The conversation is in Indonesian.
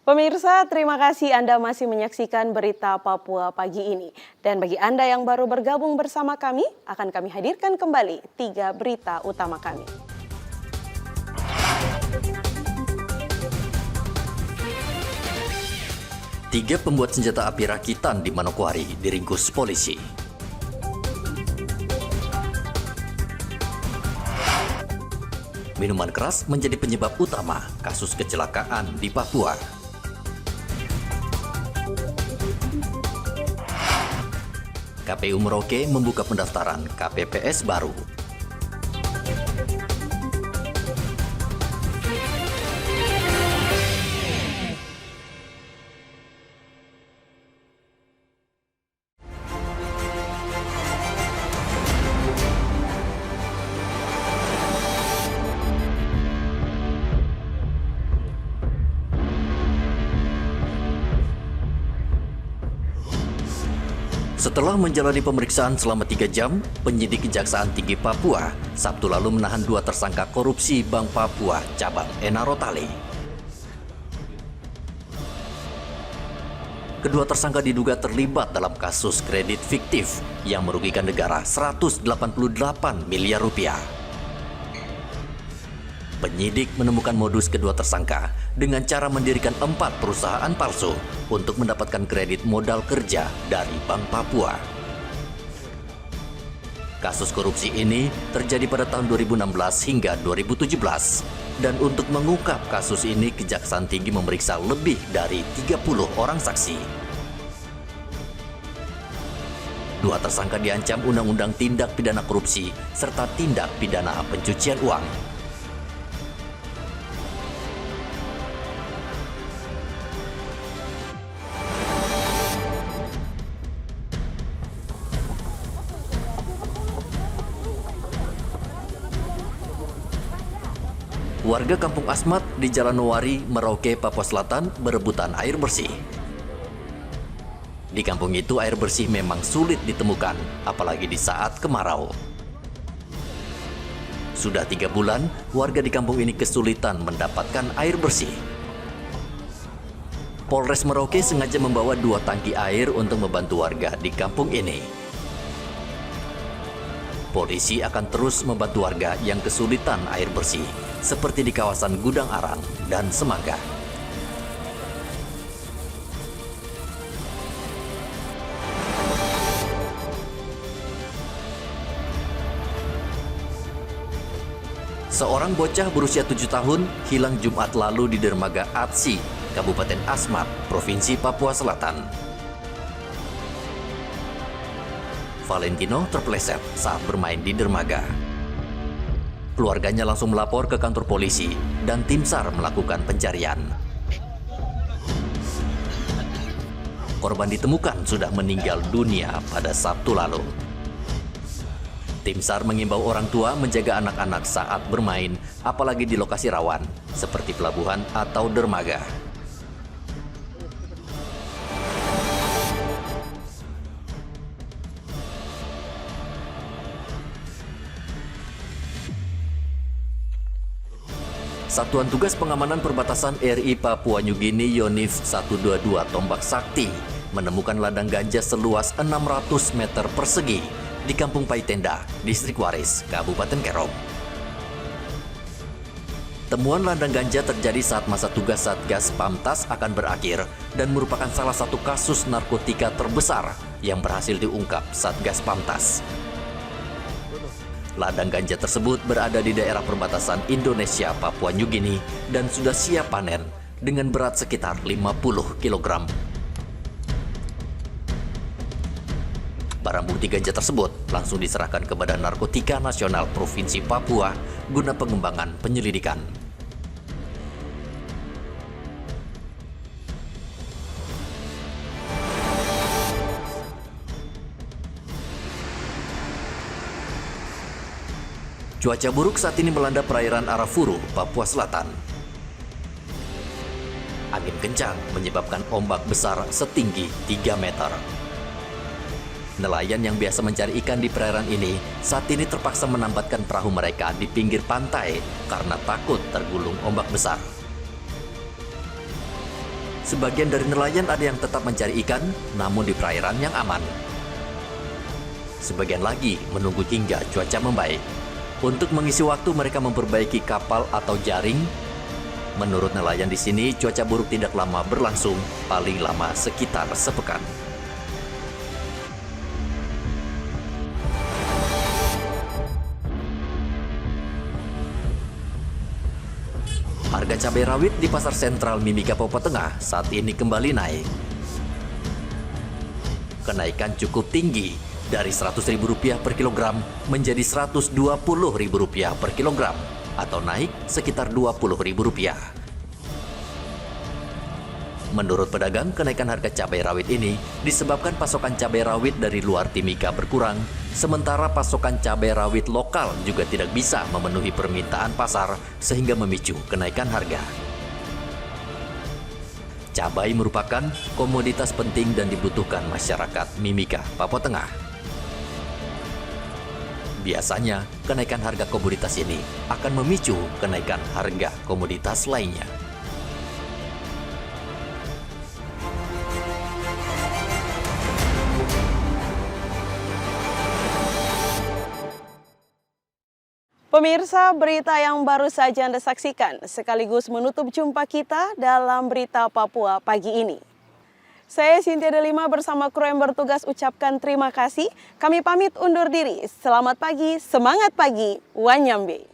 Pemirsa, terima kasih Anda masih menyaksikan berita Papua pagi ini. Dan bagi Anda yang baru bergabung bersama kami, akan kami hadirkan kembali 3 berita utama kami. Tiga pembuat senjata api rakitan di Manokwari diringkus polisi. Minuman keras menjadi penyebab utama kasus kecelakaan di Papua. KPU Merauke membuka pendaftaran KPPS baru. Setelah menjalani pemeriksaan selama 3 jam, penyidik Kejaksaan Tinggi Papua Sabtu lalu menahan 2 tersangka korupsi Bank Papua cabang Enarotale. Kedua tersangka diduga terlibat dalam kasus kredit fiktif yang merugikan negara 188 miliar rupiah. Penyidik menemukan modus kedua tersangka dengan cara mendirikan 4 perusahaan palsu untuk mendapatkan kredit modal kerja dari Bank Papua. Kasus korupsi ini terjadi pada tahun 2016 hingga 2017. Dan untuk mengungkap kasus ini, Kejaksaan Tinggi memeriksa lebih dari 30 orang saksi. 2 tersangka diancam Undang-Undang Tindak Pidana Korupsi serta Tindak Pidana Pencucian Uang. Warga Kampung Asmat di Jalan Nowari, Merauke, Papua Selatan berebutan air bersih. Di kampung itu air bersih memang sulit ditemukan, apalagi di saat kemarau. Sudah 3 bulan, warga di kampung ini kesulitan mendapatkan air bersih. Polres Merauke sengaja membawa 2 tangki air untuk membantu warga di kampung ini. Polisi akan terus membantu warga yang kesulitan air bersih, seperti di kawasan Gudang Arang dan Semangga. Seorang bocah berusia 7 tahun hilang Jumat lalu di dermaga Atsi, Kabupaten Asmat, Provinsi Papua Selatan. Valentino terpeleset saat bermain di dermaga. Keluarganya langsung melapor ke kantor polisi dan tim SAR melakukan pencarian. Korban ditemukan sudah meninggal dunia pada Sabtu lalu. Tim SAR mengimbau orang tua menjaga anak-anak saat bermain, apalagi di lokasi rawan, seperti pelabuhan atau dermaga. Satuan Tugas Pengamanan Perbatasan RI Papua New Guinea Yonif 122 Tombak Sakti menemukan ladang ganja seluas 600 meter persegi di Kampung Paitenda, Distrik Waris, Kabupaten Kerom. Temuan ladang ganja terjadi saat masa tugas Satgas Pamtas akan berakhir dan merupakan salah satu kasus narkotika terbesar yang berhasil diungkap Satgas Pamtas. Ladang ganja tersebut berada di daerah perbatasan Indonesia Papua New Guinea dan sudah siap panen dengan berat sekitar 50 kg. Barang bukti ganja tersebut langsung diserahkan ke Badan Narkotika Nasional Provinsi Papua guna pengembangan penyelidikan. Cuaca buruk saat ini melanda perairan Arafuru, Papua Selatan. Angin kencang menyebabkan ombak besar setinggi 3 meter. Nelayan yang biasa mencari ikan di perairan ini saat ini terpaksa menambatkan perahu mereka di pinggir pantai karena takut tergulung ombak besar. Sebagian dari nelayan ada yang tetap mencari ikan, namun di perairan yang aman. Sebagian lagi menunggu hingga cuaca membaik. Untuk mengisi waktu, mereka memperbaiki kapal atau jaring. Menurut nelayan di sini, cuaca buruk tidak lama berlangsung, paling lama sekitar sepekan. Harga cabai rawit di Pasar Sentral Mimika Papua Tengah saat ini kembali naik. Kenaikan cukup tinggi, dari Rp100.000 per kilogram menjadi Rp120.000 per kilogram, atau naik sekitar Rp20.000. Menurut pedagang, kenaikan harga cabai rawit ini disebabkan pasokan cabai rawit dari luar Timika berkurang, sementara pasokan cabai rawit lokal juga tidak bisa memenuhi permintaan pasar sehingga memicu kenaikan harga. Cabai merupakan komoditas penting dan dibutuhkan masyarakat Mimika, Papua Tengah. Biasanya, kenaikan harga komoditas ini akan memicu kenaikan harga komoditas lainnya. Pemirsa, berita yang baru saja Anda saksikan sekaligus menutup jumpa kita dalam Berita Papua pagi ini. Saya Cynthia Delima bersama kru yang bertugas ucapkan terima kasih. Kami pamit undur diri. Selamat pagi, semangat pagi, Wanyambe.